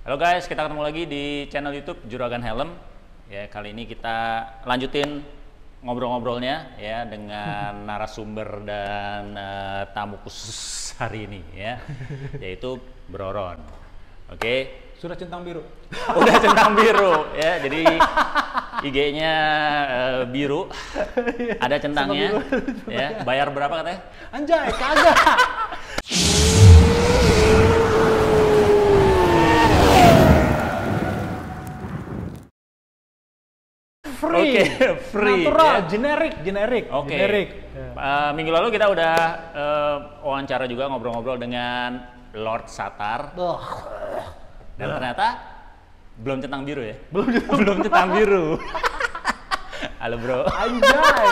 Halo guys, kita ketemu lagi di channel YouTube Juragan Helm. Ya, kali ini kita lanjutin ngobrol-ngobrolnya ya dengan narasumber dan tamu khusus hari ini ya, yaitu Bro Ron. Oke. Sudah centang biru. Udah centang biru ya. Jadi IG-nya biru. Ada centangnya ya. Bayar berapa katanya? Anjay, kagak. Free. Oke, free. Natural, Ya. generik. Oke. Generik. Minggu lalu kita udah wawancara juga, ngobrol-ngobrol dengan Lord Satar. Dan ternyata belum centang biru ya? Belum centang biru. Halo bro. Anjay.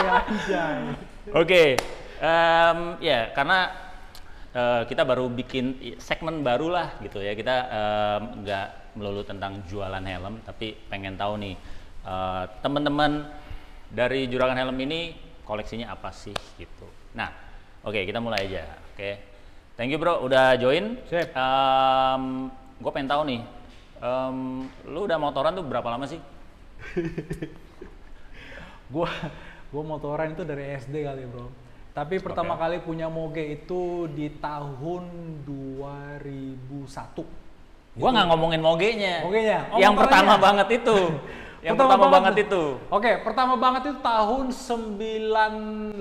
Oke, ya karena kita baru bikin segmen baru lah gitu ya. Kita nggak melulu tentang jualan helm, tapi pengen tahu nih teman-teman dari Juragan Helm ini koleksinya apa sih gitu. Nah, oke, kita mulai aja. Oke, thank you bro udah join. Sip. Gue pengen tahu nih, lu udah motoran tuh berapa lama sih? Gua motoran itu dari SD kali bro. Tapi pertama kali punya moge itu di tahun 2001. Gua nggak ngomongin mogenya. Mogenya? Oh, yang motornya. pertama banget itu. Yang pertama banget itu. Oke, pertama banget itu tahun 98.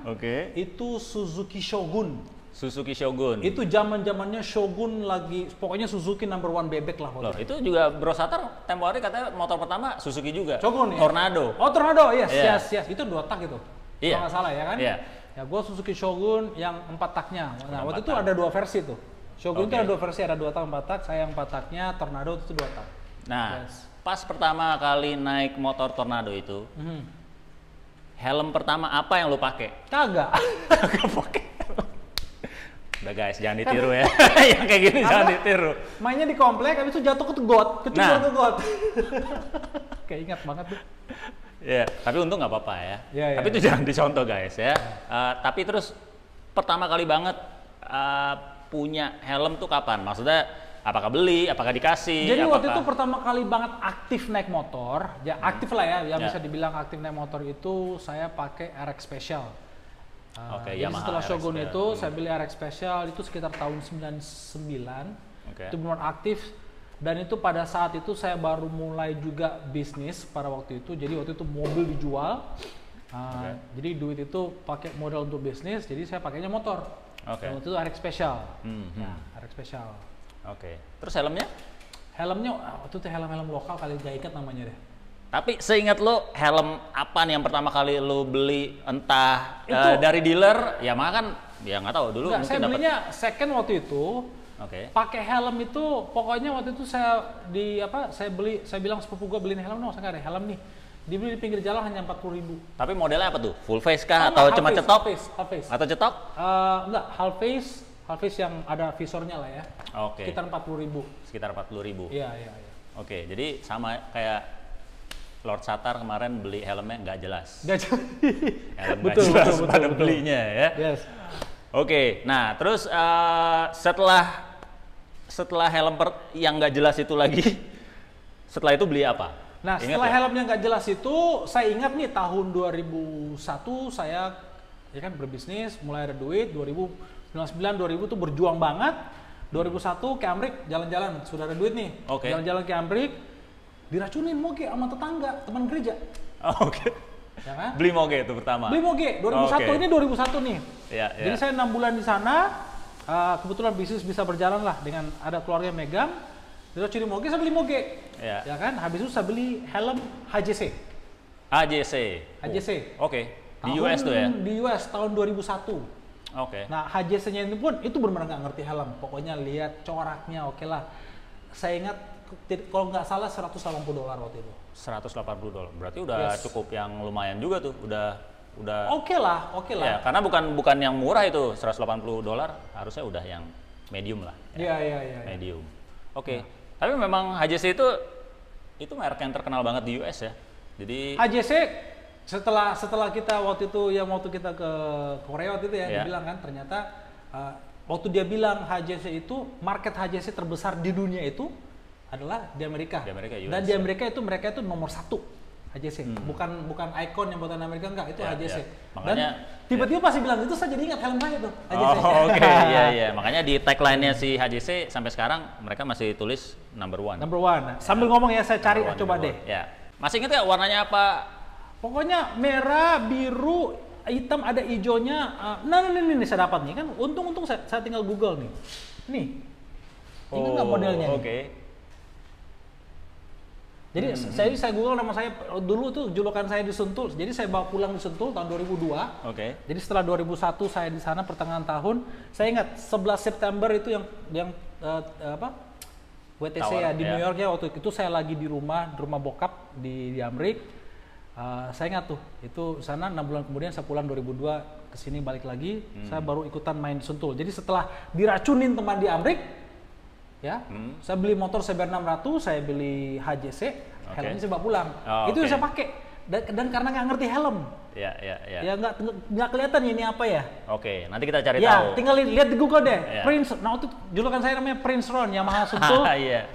Oke. Itu Suzuki Shogun. Suzuki Shogun. Itu zaman-zamannya Shogun lagi, pokoknya Suzuki number one bebek lah. Loh, itu juga Bro Satar tempo hari katanya motor pertama Suzuki juga. Shogun ya? Tornado. Oh, Tornado, yes. Itu 2 tak itu. Iya. Kalau nggak salah ya kan? Iya. Ya, gue Suzuki Shogun yang 4 taknya. Nah, waktu itu tak. ada 2 versi tuh. Shogun itu Oke. ada 2 versi, ada 2 tak, 4 tak. Saya yang 4 taknya, Tornado itu 2 tak. Nah, Yes. pas pertama kali naik motor Tornado itu, helm pertama apa yang lu pakai? Kagak. Kagak pakai. Udah guys, jangan ditiru ya. Yang kayak gini jangan ditiru. Mainnya di komplek, habis itu jatuh ke got, kecebur ke got. Kayak ingat banget tuh. Ya, tapi untung nggak apa-apa ya. Iya, iya. Tapi itu jangan dicontoh guys ya. Tapi terus pertama kali banget punya helm tuh kapan? Maksudnya apakah beli, apakah dikasih? Jadi waktu itu apakah... pertama kali banget aktif naik motor, ya aktif lah ya, yang Ya. bisa dibilang aktif naik motor itu saya pakai RX Special. Oke, Jadi Yamaha setelah RX Shogun Special. itu saya beli RX Special itu sekitar tahun 99. Oke. Itu benar aktif dan itu pada saat itu saya baru mulai juga bisnis pada waktu itu. Jadi waktu itu mobil dijual. Jadi duit itu pakai modal untuk bisnis, jadi saya pakainya motor. Oke. Dan waktu itu RX Special. Hmm. RX Special. Oke. Terus helmnya? Helmnya waktu itu helm-helm lokal kali gak ikat namanya deh. Tapi seingat lo helm apa nih yang pertama kali lo beli, entah Itu. dari dealer, Yamaha kan ya nggak tahu dulu Enggak, mungkin saya dapat. belinya second waktu itu. Oke. Pakai helm itu pokoknya waktu itu saya bilang sepupu gue beliin helm, saya nggak ada helm nih. Dibeli di pinggir jalan hanya 40.000. Tapi modelnya apa tuh? Full face kah atau cuma cetok? Half face. Atau cetok? Enggak, half face yang ada visornya lah ya. Oke. Sekitar 40.000. Sekitar 40.000. Iya. Oke, jadi sama kayak Lord Satar kemarin beli helmnya nggak jelas. Nggak jelas. Helm nggak jelas pada belinya ya. Yes. Oke, nah terus setelah helm yang nggak jelas itu lagi, setelah itu beli apa? Nah, Ingat setelah ya? helmnya nggak jelas itu, saya ingat nih tahun 2001 saya ya kan berbisnis, mulai ada duit, 2000 tuh berjuang banget. 2001 ke Amrik jalan-jalan, sudah ada duit nih. Oke. Jalan-jalan ke Amrik, diracunin moge sama tetangga, teman gereja. Oh, oke. Ya kan? Beli moge itu pertama. Beli moge 2001 Oke. ini 2001 nih. Ya, ya. Jadi saya 6 bulan di sana, kebetulan bisnis bisa berjalan lah dengan ada keluarga yang megang. Diracunin moge, saya beli moge. Ya. Ya kan? Habis itu saya beli helm HJC. AJC. HJC. Oke. Di US tuh ya? Di US tahun 2001. Oke. Nah, HJC-nya itu pun itu benar-benar nggak ngerti helm. Pokoknya lihat coraknya, oke lah. Saya ingat kalau nggak salah $180 waktu itu. $180. Berarti udah Yes. cukup yang lumayan juga tuh. Udah Oke lah. Ya, karena bukan yang murah itu, $180. Harusnya udah yang medium lah. Iya. Medium. Oke. Tapi memang HJC itu merek yang terkenal banget di US ya. Jadi HJC setelah kita waktu kita ke Korea waktu itu ya, Iya. dia bilang kan ternyata waktu dia bilang HJC itu market HJC terbesar di dunia itu adalah di Amerika. Di Amerika, US. Dan di Amerika itu mereka itu nomor 1 HJC. Bukan icon yang buatan Amerika, enggak, itu HJC. Makanya dan tiba-tiba pasti bilang itu, saya jadi ingat helm saya tuh HJC. Oke, iya. Makanya di tagline-nya si HJC sampai sekarang mereka masih tulis number one. Number 1. Sambil ngomong ya, saya cari coba deh. Ya. Masih ingat nggak warnanya apa? Pokoknya merah, biru, hitam, ada hijaunya. Nah, ini saya dapat nih kan. Untung saya tinggal Google nih. Nih. Ini nggak modelnya nih. Oke. Jadi saya Google, nama saya dulu tuh julukan saya di Sentul. Jadi saya bawa pulang di Sentul tahun 2002. Oke. Jadi setelah 2001 saya di sana pertengahan tahun. Saya ingat 11 September itu yang WTC Tower, ya di ya. New York ya, waktu itu saya lagi di rumah bokap di Amerika. Saya ingat tuh, itu sana 6 bulan kemudian saya pulang 2002 ke sini balik lagi. Saya baru ikutan main di Sentul. Jadi setelah diracunin teman di Amerika, ya, saya beli motor CBR 600, saya beli HJC, helmnya saya bawa pulang. Itu yang saya pakai. Dan karena nggak ngerti helm, ya nggak kelihatan ini apa ya. Oke, nanti kita cari tahu. Ya, tinggal lihat di Google deh. Prince, nah itu julukan saya namanya Prince Ron, Yamaha Sentul.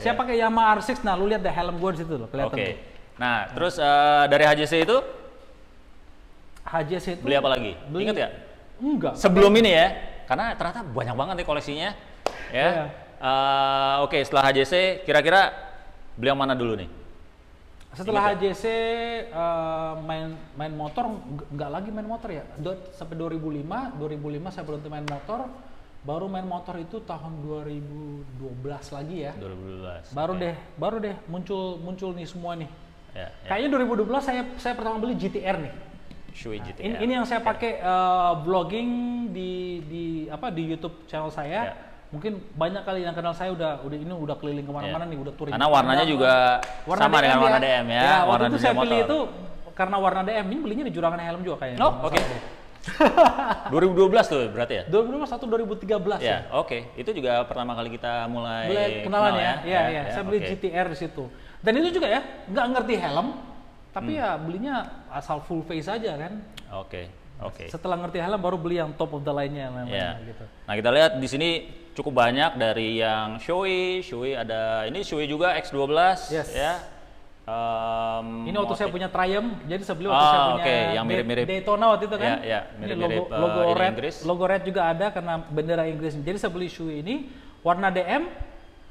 Saya pakai Yamaha R6. Nah, lu lihat deh helm gue di situ loh, kelihatan. Oke. Nah, terus dari HJC itu beli apa lagi? Ingat ya? Enggak. Sebelum ini ya, karena ternyata banyak banget nih koleksinya. Ya. Oke, setelah HJC, kira-kira beli yang mana dulu nih? Setelah HJC main motor, nggak lagi main motor ya. Sampai 2005 saya berhenti main motor. Baru main motor itu tahun 2012 lagi ya. 2012. Baru deh muncul nih semua nih. Ya. Kayaknya 2012 saya pertama beli GTR nih. Shui GTR. Ini yang saya pakai vlogging di YouTube channel saya. Mungkin banyak kali yang kenal saya udah keliling kemana-mana nih, udah touring. Karena warnanya juga sama dengan warna DM ya. Waktu itu saya pilih itu karena warna DM. Ini belinya di Jurangan Helm juga kayaknya. Oh, oke. 2012 tuh berarti ya? 2012 atau 2013 ya. Oke. Itu juga pertama kali kita mulai kenalan ya. Iya. Saya beli GTR di situ. Dan itu juga ya, nggak ngerti helm, tapi ya belinya asal full face aja kan. Oke. Setelah ngerti helm baru beli yang top of the line-nya gitu. Nah, kita lihat di sini cukup banyak dari yang Shoei ada, ini Shoei juga X12 ya. Ini waktu saya punya Triumph, jadi sebelum waktu saya punya yang mirip-mirip Daytona waktu itu kan. Mirip-mirip logo red, Inggris. Logo red juga ada karena bendera Inggris. Jadi saya beli Shoei ini warna DM,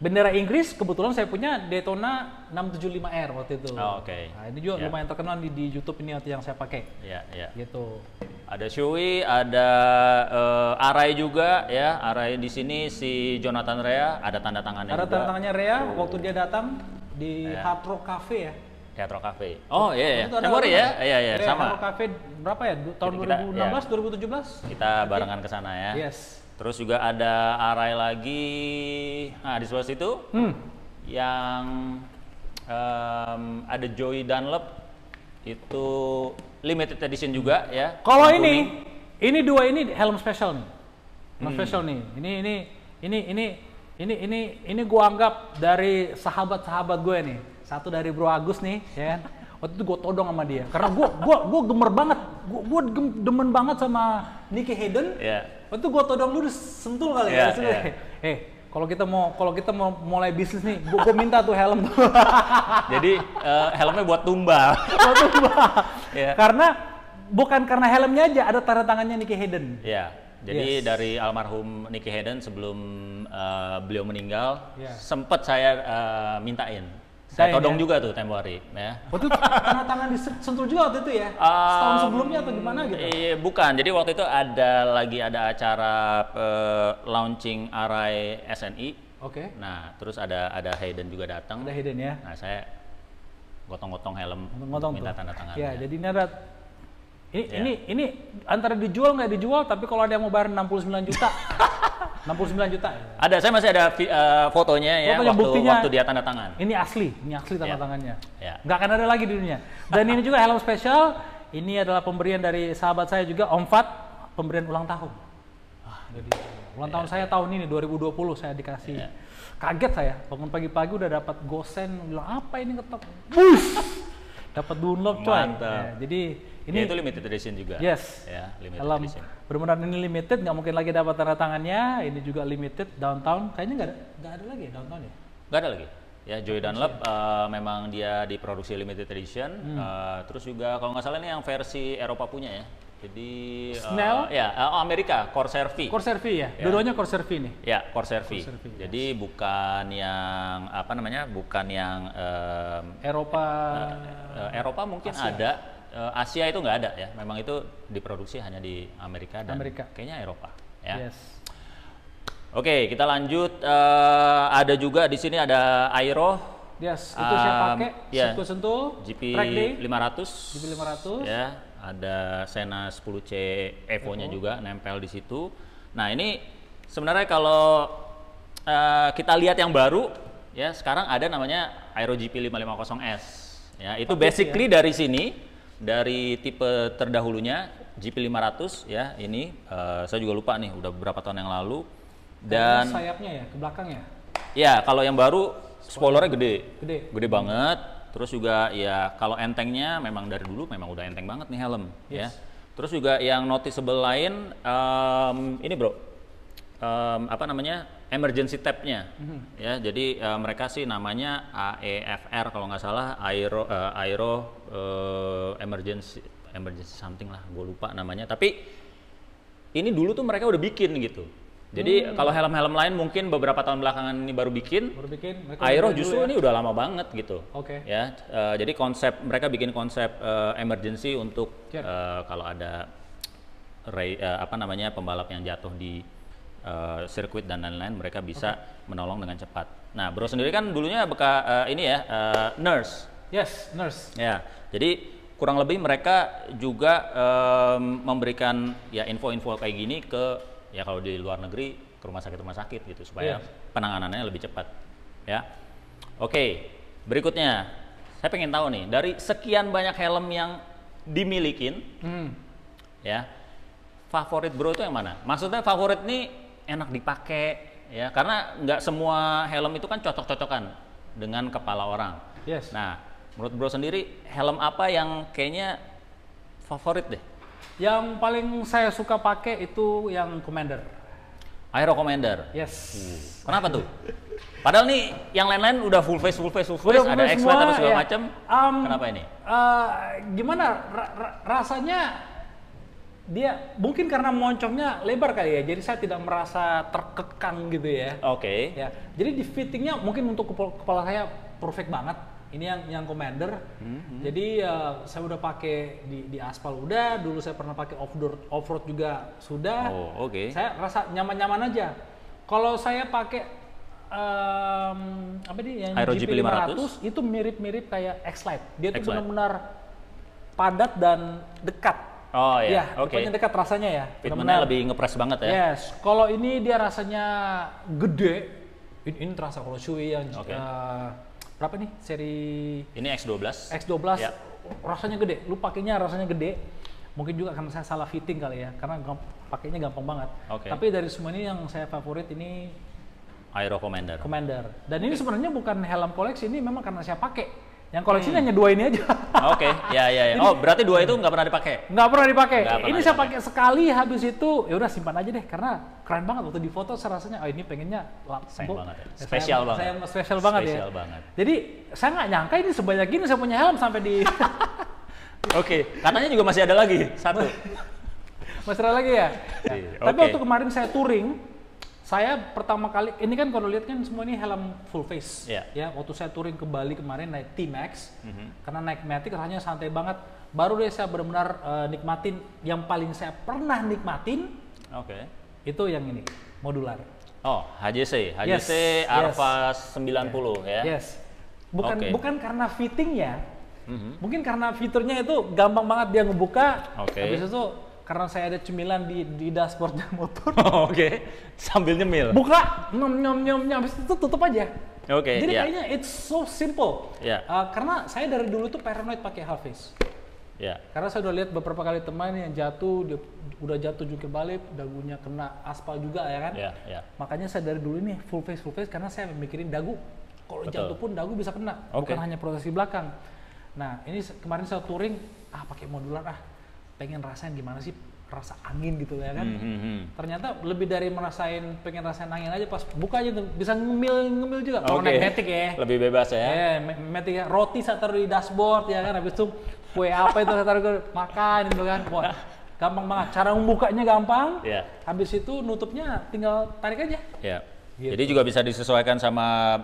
bendera Inggris. Kebetulan saya punya Daytona 675R waktu itu. Nah, ini juga lumayan terkenal di YouTube ini yang saya pakai. Gitu. Ada Shoei, ada Arai juga ya. Arai di sini si Jonathan Rea, ada tanda tangannya juga. Ada tanda tangannya Rea waktu dia datang di Hard Rock Cafe ya. Hard Rock Cafe. Oh iya. Februari ya? Iya, sama. Hard Rock Cafe berapa ya? Tahun 2016, 2017? Kita barengan ke sana ya. Yes. Terus juga ada Arai lagi. Nah, di sebelah situ yang ada Joey Dunlop itu limited edition juga ya. Kalau ini dua ini helm special nih. Helm special nih. Ini gua anggap dari sahabat-sahabat gue nih. Satu dari Bro Agus nih, ya kan. Waktu itu gue todong sama dia. Karena gue gemer banget. Gue demen banget sama Nicky Hayden. Waktu itu gue todong lu Sentul kali ya. Kalau kita mau mulai bisnis nih, gue minta tuh helm tuh. Jadi helmnya buat tumbal. Karena bukan karena helmnya aja, ada tanda tangannya Nicky Hayden. Jadi dari almarhum Nicky Hayden sebelum beliau meninggal, sempat saya mintain. Saya todong juga tuh tempo hari. Ya. Waktu itu tanda tangan di Sentul juga waktu itu ya? Setahun sebelumnya atau gimana gitu? Bukan, jadi waktu itu ada acara launching Arai SNI. Nah, terus ada Hayden juga datang. Ada Hayden ya? Nah, saya gotong-gotong helm, minta tanda tangannya. Ya, jadi ini ada ini antara dijual nggak dijual, tapi kalau ada yang mau bayar 69 juta. 69 juta. Ada, saya masih ada fotonya ya, waktu dia tanda tangan. Ini asli tanda tangannya. Nggak akan ada lagi di dunia. Dan ini juga helm spesial. Ini adalah pemberian dari sahabat saya juga, Om Fat, pemberian ulang tahun. Jadi ulang tahun saya tahun ini 2020 saya dikasih. Kaget saya, bangun pagi-pagi udah dapat gosen, bilang apa ini ketok. Dapat Dunlop coy. Jadi ini itu limited edition juga. Yes. Limited edition. Benar-benar ini limited, nggak mungkin lagi dapat tanda tangannya. Ini juga limited downtown. Kayaknya nggak ada lagi ya downtown ya? Nggak ada lagi. Ya, Joy Dunlop memang dia diproduksi limited edition. Terus juga kalau nggak salah ini yang versi Eropa punya ya. Jadi Snell? Amerika, Corsair V. Corsair V ya? Dua-duanya Corsair V nih? Ya, Corsair V. Corsair V, yes. Jadi bukan yang apa namanya? Bukan yang Eropa. Eropa mungkin Asia. ada. Asia itu nggak ada ya. Memang itu diproduksi hanya di Amerika dan kayaknya Eropa. Ya. Yes. Oke, kita lanjut. Ada juga di sini ada Aero. Yes, itu saya pakai. Sirkuit Sentul. GP 500. GP 500. Ya. Ada Senna 10C Evo-nya juga nempel di situ. Nah ini sebenarnya kalau kita lihat yang baru, ya sekarang ada namanya Aero GP 550S. Ya itu basically dari sini, dari tipe terdahulunya GP 500 ya ini saya juga lupa nih udah beberapa tahun yang lalu. Dan sayapnya ya ke belakang ya? Ya kalau yang baru spoilernya gede banget. Terus juga ya kalau entengnya memang dari dulu memang udah enteng banget nih helm ya. Terus juga yang noticeable lain ini bro, apa namanya emergency tab-nya ya. Jadi mereka sih namanya AEFR kalau nggak salah, Aero emergency something lah, gue lupa namanya. Tapi ini dulu tuh mereka udah bikin gitu. Jadi kalau helm-helm lain mungkin beberapa tahun belakangan ini baru bikin. Aero justru ini udah lama banget gitu. Ya, jadi mereka bikin konsep emergency untuk kalau ada apa namanya pembalap yang jatuh di sirkuit dan lain-lain, mereka bisa menolong dengan cepat. Nah, bro sendiri kan dulunya ini ya nurse. Yes, nurse. Ya, jadi kurang lebih mereka juga memberikan ya info-info kayak gini ke ya kalau di luar negeri ke rumah sakit gitu supaya penanganannya lebih cepat ya. Oke, berikutnya saya pengen tahu nih dari sekian banyak helm yang dimilikin ya, favorit bro itu yang mana? Maksudnya favorit nih enak dipakai ya, karena nggak semua helm itu kan cocok-cocokan dengan kepala orang. Nah menurut bro sendiri helm apa yang kayaknya favorit deh? Yang paling saya suka pakai itu yang Commander. Aero Commander. Yes. Kenapa tuh? Padahal nih yang lain-lain udah full face, ada X-Lite apa segala macam. Kenapa ini? Gimana rasanya? Dia mungkin karena moncongnya lebar kali ya, jadi saya tidak merasa terkekang gitu ya. Ya, jadi di fittingnya mungkin untuk kepala saya perfect banget. Ini yang Commander. Jadi saya udah pakai di aspal udah, dulu saya pernah pakai off-road juga sudah. Saya rasa nyaman-nyaman aja. Kalau saya pakai apa nih yang Aero GP 500 itu mirip-mirip kayak X-Lite. Dia tuh benar-benar padat dan dekat. Pokoknya dekat rasanya ya. Fitmentnya lebih ngepres banget ya. Yes. Kalau ini dia rasanya gede. Ini terasa kalau Shui yang berapa nih seri ini X12 ya. Rasanya gede, lu pakainya rasanya gede. Mungkin juga karena saya salah fitting kali ya, karena pakainya gampang banget. Tapi dari semua ini yang saya favorit ini Aero Commander. Dan ini sebenarnya bukan helm koleksi, ini memang karena saya pakai. Yang koleksi hanya dua ini aja. Ya. Oh, berarti dua itu nggak pernah dipakai? Nggak pernah dipakai. Ini saya pakai sekali, habis itu ya udah simpan aja deh, karena keren banget waktu di foto. Saya rasanya, ini pengennya spesial banget ya. Jadi saya nggak nyangka ini sebanyak ini saya punya helm sampai di. Katanya juga masih ada lagi satu. Masih ada lagi ya. Tapi waktu kemarin saya touring. Saya pertama kali, ini kan kalau lihat kan semua ini helm full face. Ya, waktu saya touring ke Bali kemarin naik T-Max, karena naik Matic rasanya santai banget. Baru deh saya benar-benar nikmatin, yang paling saya pernah nikmatin, itu yang ini, modular. HJC Arvas 90 ya? Bukan karena fittingnya, mungkin karena fiturnya itu gampang banget dia ngebuka, habis itu karena saya ada cemilan di dashboardnya motor. Sambil nyemil. Buka, nyom, habis itu tutup aja. Jadi kayaknya it's so simple. Karena saya dari dulu tuh paranoid pakai half face. Karena saya udah lihat beberapa kali teman yang jatuh, dia udah jatuh jungkir balik, dagunya kena aspal juga ya kan. Makanya saya dari dulu nih full face karena saya mikirin dagu. Kalau jatuh pun dagu bisa kena, bukan hanya proteksi belakang. Nah ini kemarin saya touring, pakai modular pengen rasain gimana sih rasa angin gitu ya kan. Ternyata lebih dari pengen rasain angin aja, pas buka aja tuh bisa ngemil juga. Kalau naik Matic ya. Lebih bebas ya. Matic ya. Roti saya taruh di dashboard ya kan, habis itu kue apa itu saya taruh makan gitu kan. Wah, gampang banget. Cara membukanya gampang. Habis itu nutupnya tinggal tarik aja. Gitu. Jadi juga bisa disesuaikan sama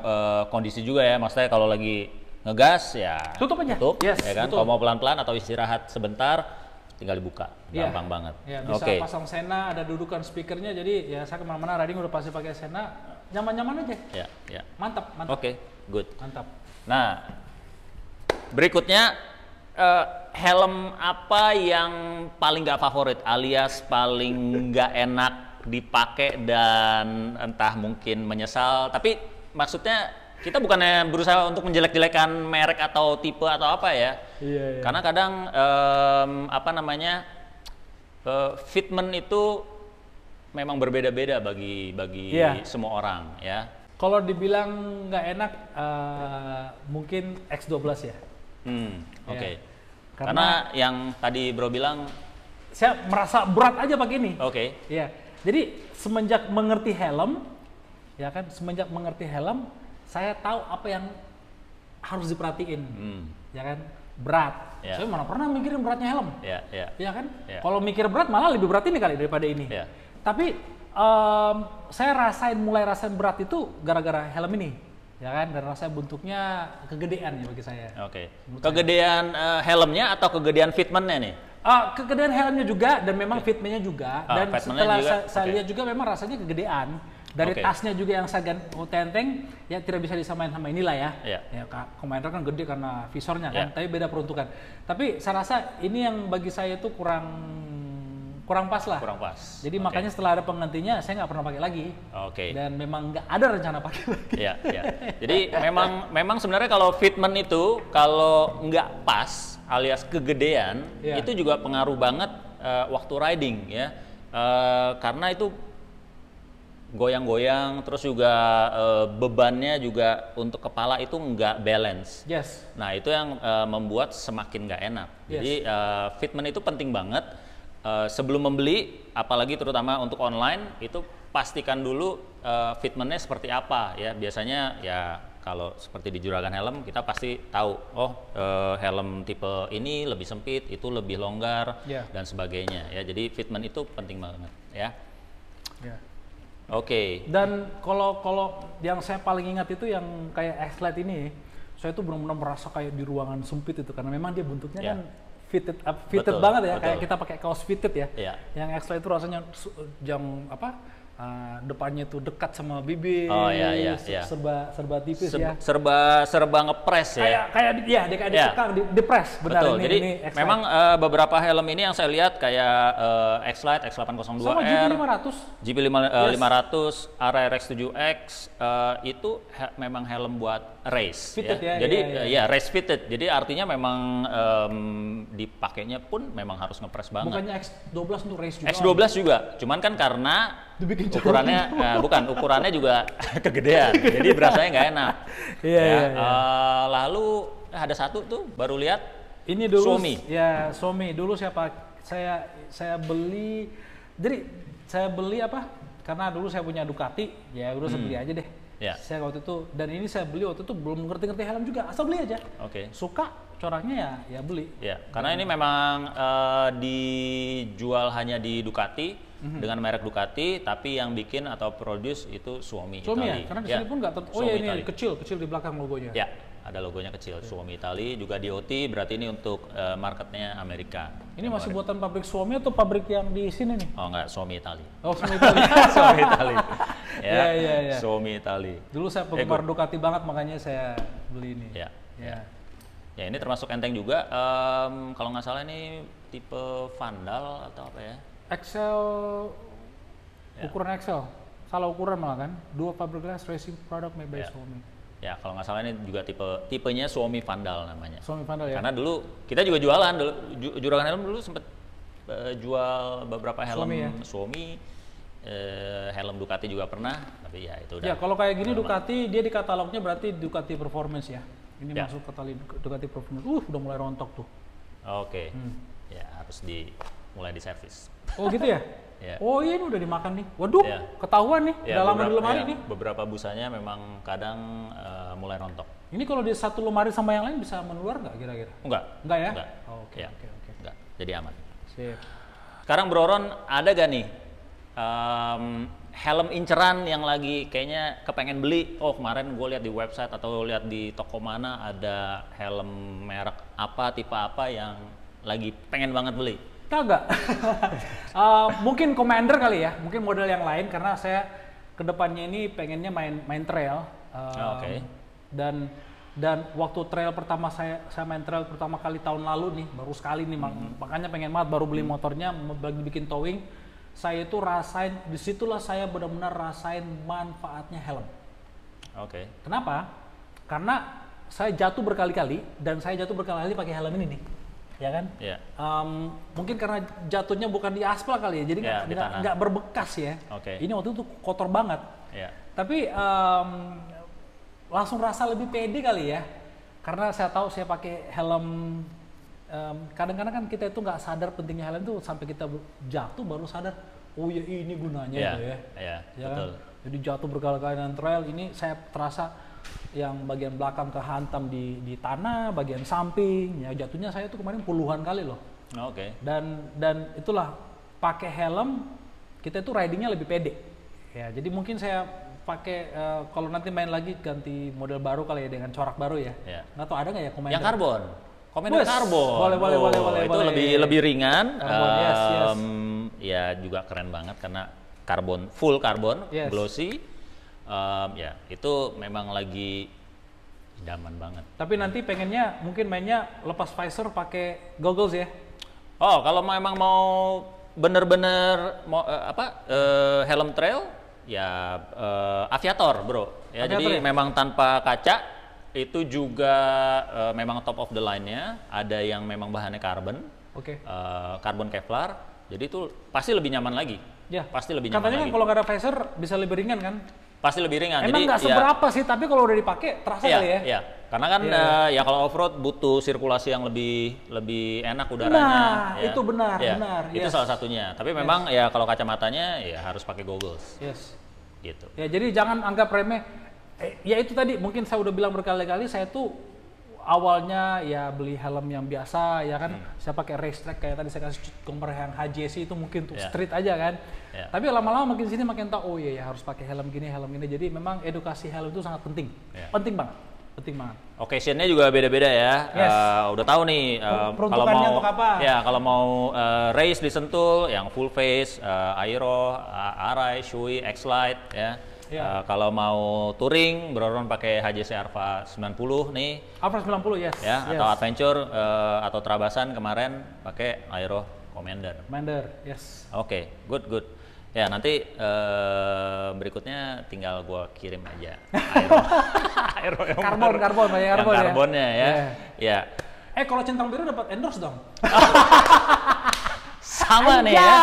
kondisi juga ya. Maksudnya kalau lagi ngegas ya tutup aja. Ya kan. Kalau mau pelan-pelan atau istirahat sebentar, tinggal dibuka, gampang banget. Bisa pasang Sena, ada dudukan speakernya, jadi ya saya kemana-mana riding udah pasti pakai Sena, nyaman-nyaman aja. Mantap. Oke, good. Mantap. Nah, berikutnya helm apa yang paling nggak favorit, alias paling nggak enak dipakai dan entah mungkin menyesal, tapi maksudnya kita bukannya berusaha untuk menjelek-jelekan merek atau tipe atau apa ya. Karena kadang fitment itu memang berbeda-beda bagi semua orang ya. Kalau dibilang nggak enak, mungkin X12 ya. Oke. Karena yang tadi Bro bilang, saya merasa berat aja pakai ini. Iya. Jadi semenjak mengerti helm, saya tahu apa yang harus diperhatiin, ya kan, berat. Saya mana pernah mikirin beratnya helm, ya kan? Kalau mikir berat malah lebih berat ini kali daripada ini. Tapi saya mulai rasain berat itu gara-gara helm ini, ya kan? Dan rasanya bentuknya kegedean ya bagi saya. Kegedean helmnya atau kegedean fitmentnya nih? Kegedean helmnya juga dan memang fitmentnya juga. Dan setelah saya lihat juga memang rasanya kegedean. Dari tasnya juga yang saya tenteng, ya tidak bisa disamain sama inilah ya. Ya Commander kan gede karena visornya kan, tapi beda peruntukan. Tapi saya rasa ini yang bagi saya itu kurang pas lah. Jadi makanya setelah ada penggantinya, saya nggak pernah pakai lagi. Dan memang nggak ada rencana pakai lagi. Jadi memang sebenarnya kalau fitment itu kalau nggak pas alias kegedean, itu juga pengaruh banget waktu riding ya. Karena itu goyang-goyang, terus juga bebannya juga untuk kepala itu nggak balance. Nah itu yang membuat semakin nggak enak. Jadi fitment itu penting banget. Sebelum membeli, apalagi terutama untuk online, itu pastikan dulu fitmentnya seperti apa ya. Biasanya ya kalau seperti di Juragan Helm kita pasti tahu, helm tipe ini lebih sempit, itu lebih longgar dan sebagainya ya. Jadi fitment itu penting banget ya. Dan kalau yang saya paling ingat itu yang kayak X-Lite ini, saya tuh benar-benar merasa kayak di ruangan sempit itu karena memang dia bentuknya kan fitted banget ya, kayak kita pakai kaos fitted ya. Yang X-Lite itu rasanya depannya tuh dekat sama bibir, serba tipis ya, serba ngepres ya, kayak dipres benar. Betul. Jadi memang beberapa helm ini yang saya lihat kayak X-Lite, X802R, sama GP500, RRX7X itu memang helm buat race fitted ya. Jadi race fitted. Jadi artinya memang dipakainya pun memang harus ngepres banget. Bukannya X12 untuk race juga? X12 juga, cuman kan karena ukurannya juga kegedean, jadi berasanya nggak enak. Lalu ada satu tuh baru lihat ini dulu Suomi. Dulu saya beli, jadi saya beli karena dulu saya punya Ducati, ya udah saya beli aja deh. Saya waktu itu, dan ini saya beli waktu itu belum ngerti helm juga, asal beli aja. Suka coraknya ya beli. Karena ini memang dijual hanya di Ducati dengan merek Ducati, tapi yang bikin atau produce itu Suomi Italia. Karena di sini pun nggak ini kecil di belakang logonya. Ada logonya kecil, Suomi Italia, juga DOT, berarti ini untuk marketnya Amerika. Ini masih buatan pabrik Suomi atau pabrik yang di sini nih? Enggak, Suomi Italia. Suomi Italia. Suomi Italia. Suomi Italia. Dulu saya penggemar Ducati banget, makanya saya beli ini. Ya ini termasuk enteng juga. Kalau nggak salah ini tipe Vandal atau apa ya? Excel, ukuran Excel. Salah ukuran malah kan? Dua fiberglass racing product made by Suomi. Ya kalau nggak salah ini juga tipenya Suomi Vandal namanya. Suomi Vandal ya. Karena dulu kita juga jualan dulu, Juragan Helm dulu sempet jual beberapa helm Suomi, helm Ducati juga pernah, tapi ya itu udah. Ya kalau kayak gini Ducati dia di katalognya berarti Ducati Performance ya. Ini masuk katalog Ducati Performance. Udah mulai rontok tuh. Ya harus mulai diservis. Oh gitu ya? Ya. Oh iya, ini udah dimakan nih. Waduh, Ya. ketahuan nih. Ya, Udah lama di lemari nih. beberapa busanya memang kadang mulai rontok. Ini kalau di satu lemari sama yang lain bisa menular nggak kira-kira? Enggak. Enggak ya? Enggak. Oh, oke, Ya. oke, oke. Enggak. Jadi aman. Sip. Sekarang Bro Ron, ada gak nih helm inceran yang lagi kayaknya kepengen beli? Oh kemarin gue lihat di website atau lihat di toko mana ada helm merek apa, tipe apa yang lagi pengen banget beli? Kagak. Mungkin Commander kali ya, mungkin model yang lain karena saya kedepannya ini pengennya main trail. Oke. Dan waktu trail pertama saya main trail pertama kali tahun lalu nih, baru sekali nih, makanya pengen banget baru beli motornya, lagi bikin towing. Saya itu rasain, disitulah saya benar-benar rasain manfaatnya helm. Oke. Kenapa? Karena saya jatuh berkali-kali dan saya jatuh berkali-kali pakai helm ini nih, ya kan? Iya. Mungkin karena jatuhnya bukan di aspal kali ya, jadi Ya, di tanah. nggak berbekas ya. Oke. Ini waktu itu kotor banget. Iya. Tapi langsung rasa lebih pede kali ya, karena saya tahu saya pakai helm. Kadang-kadang kan kita itu nggak sadar pentingnya helm tuh sampai kita jatuh baru sadar, oh ya ini gunanya Iya. itu ya. Iya. Ya Betul. kan? Jadi jatuh berkali-kali dengan trail ini saya terasa yang bagian belakang kehantam di tanah, bagian samping, ya jatuhnya saya tuh kemarin puluhan kali loh. Oke. Dan itulah pakai helm kita itu ridingnya lebih pede. Ya, jadi mungkin saya pakai kalau nanti main lagi ganti model baru kali ya dengan corak baru ya. Iya. Nggak tahu ada nggak ya Commander? Yang karbon. Commander Wes, karbon. boleh, Itu boleh. lebih ringan. Karbon, yes. Ya juga keren banget karena karbon, full karbon, Yes. glossy. Ya itu memang lagi idaman banget. Tapi nanti pengennya mungkin mainnya lepas visor pakai goggles ya. Oh kalau memang mau bener-bener mau helm trail ya aviator bro. Ya Aviator jadi ya? memang tanpa kaca. Itu juga memang top of the line-nya, ada yang memang bahannya karbon, Oke. karbon Kevlar, jadi itu pasti lebih nyaman lagi. Ya. Pasti lebih nyaman Katanya lagi. kan kalau nggak ada visor bisa lebih ringan kan? Pasti lebih ringan. Emang jadi nggak seberapa sih, tapi kalau udah dipakai terasa iya, kali ya. iya. Karena kan Iya. ya kalau off-road butuh sirkulasi yang lebih enak udaranya. Nah, ya. itu benar, Ya, benar. Itu Yes. salah satunya. Tapi memang ya kalau kacamatanya ya harus pakai goggles, Yes. gitu. Ya jadi jangan anggap remeh. Ya itu tadi mungkin saya udah bilang berkali-kali, saya tuh awalnya ya beli helm yang biasa ya kan, saya pakai race track kayak tadi saya kasih gambar yang HJC itu mungkin untuk Ya. street aja kan. Ya. Tapi lama-lama makin sini makin tahu, oh iya ya harus pakai helm gini. Jadi memang edukasi helm itu sangat penting, Ya. penting banget. Occasion-nya juga beda-beda ya. Yes. Udah tahu nih kalau Peruntukannya mau untuk apa? ya kalau mau race di Sentul yang full face, Aero, Arai, Shui, X-Lite ya. Ya. Kalau mau touring, Bro Ron pakai HJC Arva 90 nih Alfa 90 yes. ya, Yes. atau Adventure atau Trabasan kemarin pakai Aero Commander. Commander, yes. Oke, good. Ya nanti berikutnya tinggal gua kirim aja Aero. Aero yang Karbon, baru. karbon, banyak Yang karbon ya. karbonnya ya. Iya. Ya. Kalau Centang Biru dapat endorse dong. Sama nih ya.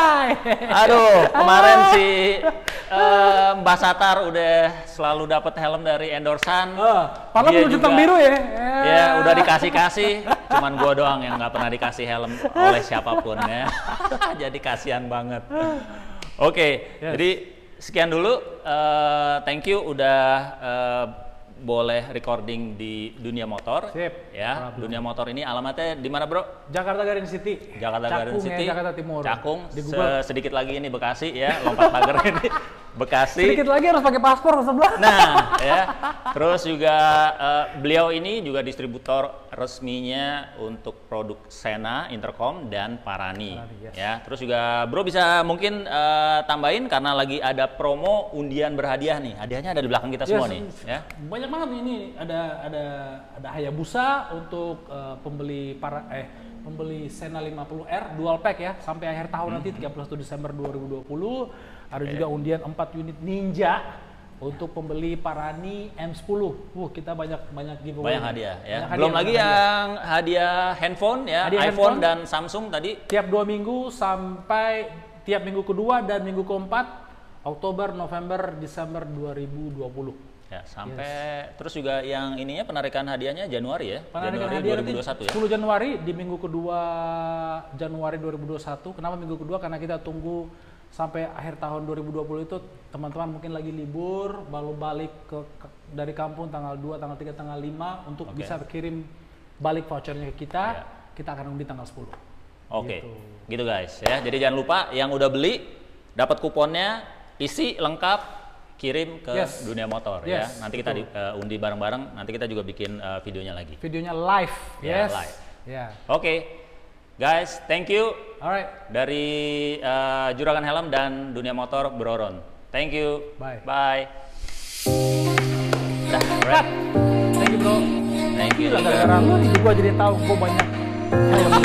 Aduh, kemarin si Mbak Satar udah selalu dapat helm dari endorsan. Padahal Dia belum Centang juga- Biru ya. Ya udah dikasih, cuman gua doang yang nggak pernah dikasih helm oleh siapapun ya. Jadi kasihan banget. Oke, Yes. jadi sekian dulu. Thank you udah boleh recording di Dunia Motor. Sip, Ya, problem. Dunia Motor ini alamatnya di mana, Bro? Jakarta Garden City. Jakarta Garden Cakung City. ya, Jakarta Timur. Cakung. Di Google. Sedikit lagi ini Bekasi ya, lompat pagar ini. Bekasi. Sedikit lagi harus pakai paspor ke sebelah. Nah, ya. Terus juga beliau ini juga distributor resminya untuk produk Sena, Intercom dan Parani. Yes. Ya. Terus juga Bro bisa mungkin tambahin karena lagi ada promo undian berhadiah nih. Hadiahnya ada di belakang kita semua Yes, nih, ya. Banyak banget nih, ini ada Hayabusa untuk pembeli Sena 50R dual pack ya sampai akhir tahun nanti 31 Desember 2020. Ada juga undian 4 unit Ninja untuk pembeli Parani M10. Kita banyak giveaway. Banyak hadiah ya. Banyak Belum hadiah, lagi banyak hadiah. yang hadiah handphone ya, Hadiah iPhone handphone. dan Samsung tadi. Tiap 2 minggu sampai tiap minggu kedua dan minggu keempat Oktober, November, Desember 2020. Ya, sampai terus juga yang ininya penarikan hadiahnya Januari ya. Penarikan Januari hadiah 2021 ya. 10 Januari di minggu kedua Januari 2021. Kenapa minggu kedua? Karena kita tunggu sampai akhir tahun 2020 itu teman-teman mungkin lagi libur, baru balik dari kampung tanggal 2, tanggal 3, tanggal 5 untuk bisa kirim balik vouchernya ke kita. Kita akan undi tanggal 10. Oke. Gitu guys ya. Jadi jangan lupa yang udah beli dapat kuponnya, isi lengkap, kirim ke Dunia Motor ya. Nanti kita undi bareng-bareng. Nanti kita juga bikin videonya lagi. Videonya live. Ya, live. Ya. Oke. Guys, thank you. Alright. Dari Juragan Helm dan Dunia Motor Broron. Thank you. Bye. Bye. Dah, alright. Thank you bro. Thank you. Gara-gara lu gue jadi tahu gue banyak helm.